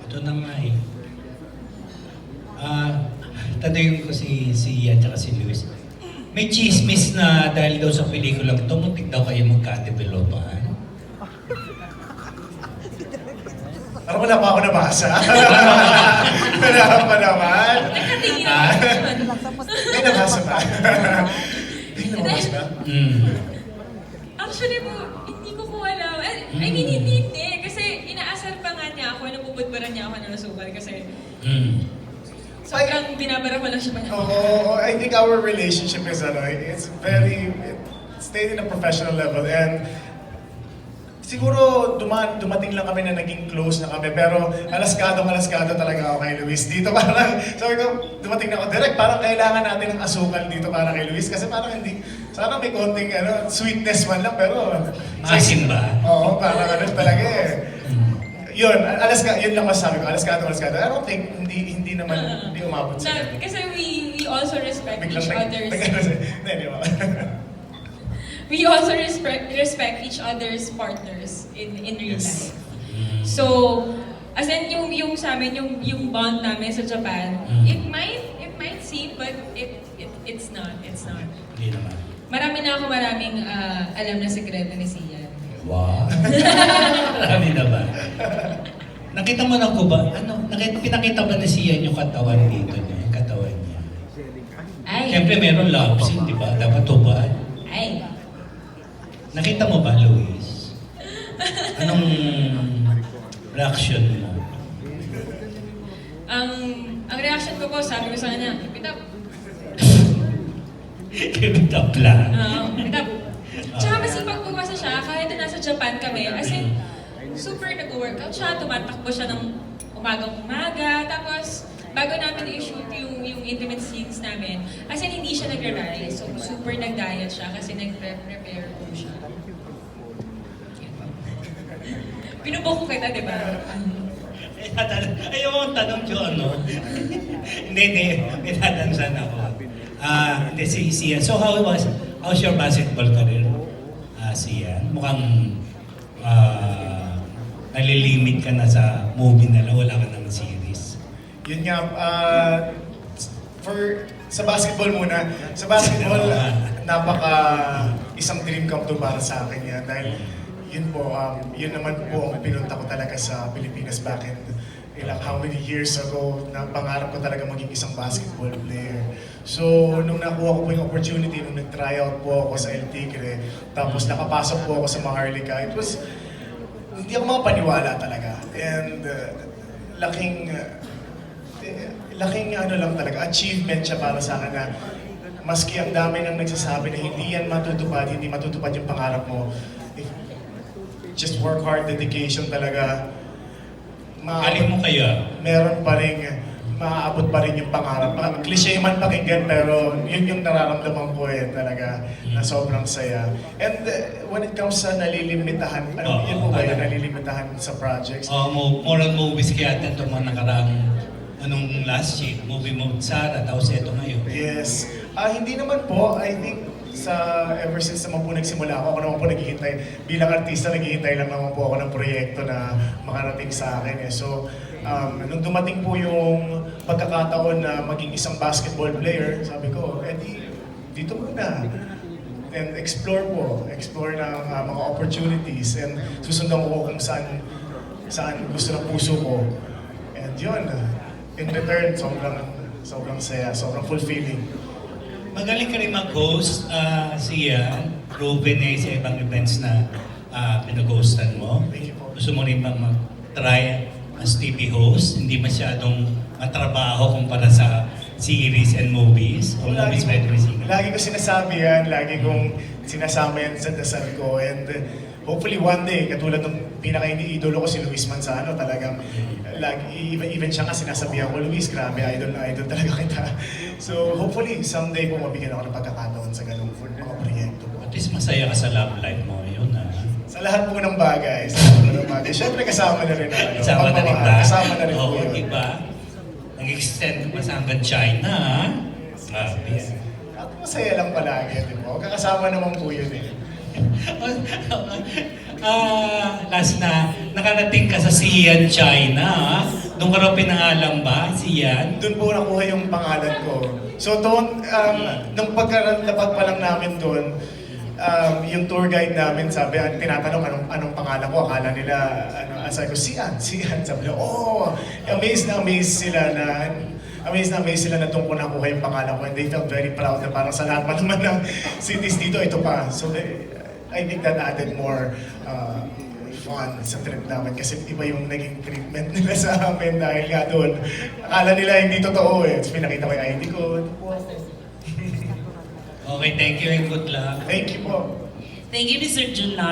Ito na nga eh. Tanungin ko si Ian at si Luis. May chismis na dahil daw sa pelikulang ito, muntik daw kayo magka-developan. Parang wala pa ako nabasa. Wala pa naman. Nakatingin ako. May nabasa ba? May nabasa ba? Actually po, hindi ko alam. I mean, hindi. Kasi inaasar pa nga niya ako, napupudbaran niya ako ng asukal kasi sobrang binabara ko lang siya pa niya. I think our relationship is it's very, it stayed in a professional level and siguro dumating lang kami na naging close na kami pero alaskado talaga ako kay Luis. Dito parang, sabi ko, dumating na ako direct, parang kailangan natin ng asukal dito para kay Luis kasi parang hindi, sana may konting sweetness man lang pero... Asin ba? Oo, parang talaga eh. Yun lang masasabi ko, alaskado. I don't think, hindi naman, hindi umabot sa ganun. Kasi we also respect each other's... Hindi ba? We also respect each other's partners in real Yes. life. So, as in yung sa amin, yung bond namin sa Japan, it might seem, but it's not. Hindi naman. Maraming alam na sekreto ni Sian. Wow. Marami na ba? Nakita mo na ko ba? Pinakita ba na siya yung katawan dito niya? Yung katawan niya. Ay. Siyempre meron love scene, di ba? Dapat tubad. Ay. Nakita mo ba, Luis? Anong reaction mo? Ang reaction ko po, sabi ko sa kanya, keep it up. Keep it up lang. Keep it up. Tsaka masipag po kasi siya, kahit na nasa Japan kami, as in, super nag-workout siya, tumatakbo siya ng umagang-umaga, tapos bago namin i-shoot yung intimate scenes namin, as in hindi siya nag-rise, so super nag-diet siya kasi nag-prepare po siya. Pinubok ko kita, di ba? Ayaw mo tanong yung ano. Hindi. May tatansan ako. Hindi, si Sian. So how's your basketball career, Sian? Mukhang nalilimit ka na sa movie na lang, wala ka ng series. Yun nga, sa basketball muna. Sa basketball, isang dream come to para sa akin yan. Dahil yun po, yun naman po ang pinunta ko talaga sa Pilipinas back in how many years ago na pangarap ko talaga maging isang basketball player. So, nung nakuha ko po yung opportunity, nung nag-tryout po ako sa El Tigre, tapos nakapasok po ako sa Maharlika, hindi ako makapaniwala talaga. And laking ano lang talaga, achievement siya para sa akin na maski ang dami nang nagsasabi na hindi yan hindi matutupad yung pangarap mo. Just work hard, dedication talaga. Galing mo kaya? Meron pa rin, maaabot pa rin yung pangarap. Cliché man pakinggan, pero yun yung nararamdaman ko talaga na sobrang saya. And when it comes sa nalilimitahan, yun po ba yung nalilimitahan sa projects? More on movies kaya ito mga nakaraang last year, movie mo Sara, tapos ito ngayon. Yes. Hindi naman po, I think ever since naman po nagsimula ako naman po naghihintay, bilang artista naghihintay lang naman po ako ng proyekto na makarating sa akin. So, nung dumating po yung pagkakataon na maging isang basketball player, sabi ko, dito muna. And explore ng mga opportunities and susundan ko kung saan gusto ng puso ko. And yun, in return, sobrang saya, sobrang fulfilling. Magaling ka rin mag-host, Sian. Proven na sa ibang events na pinag-hostan mo. Thank you po. Gusto mo rin bang mag-try as TV host? Hindi masyadong matrabaho kumpara sa series and movies? O movies by series? Lagi ko sinasabi yan, lagi kong sinasama yan sa dasal ko. And hopefully one day, katulad ng pinaka-idolo ko si Luis Manzano, talagang even siya nga sinasabihan ko, Luis, grabe, idol na idol talaga kita. So hopefully, someday po mabigyan ako ng pagkakataon sa ganung mga proyekto. At least masaya ka sa love life mo, yun Sa lahat po ng bagay, Siyempre kasama na rin ang Kasama na rin ba? Kasama na rin po Oo, yun. diba? Nag-extend ka pa sa hanggang China, ha? Grabe. At masaya lang palagi, di ba? Kakasama naman po yun eh. last na, nakarating ka sa Xi'an, China. ah. Doon ka raw pinangalan ba, Xi'an? Doon po nakuha yung pangalan ko. So doon, nung pagkalapag pa lang namin doon, yung tour guide namin sabi, tinatanong anong pangalan ko, akala nila, sabi ko, Xi'an. Sabi nila, amazed na amazed sila na doon ko nakuha yung pangalan ko, and they felt very proud na parang sa lahat pa naman ng cities dito, ito pa. So I think that added more fun sa trip namin kasi iba yung naging treatment nila sa amin dahil nga doon. Akala nila hindi totoo eh. Tapos pinakita ko yung ID ko. Ito po ako. Okay, thank you and good luck. Thank you po. Thank you, Mr. Junar.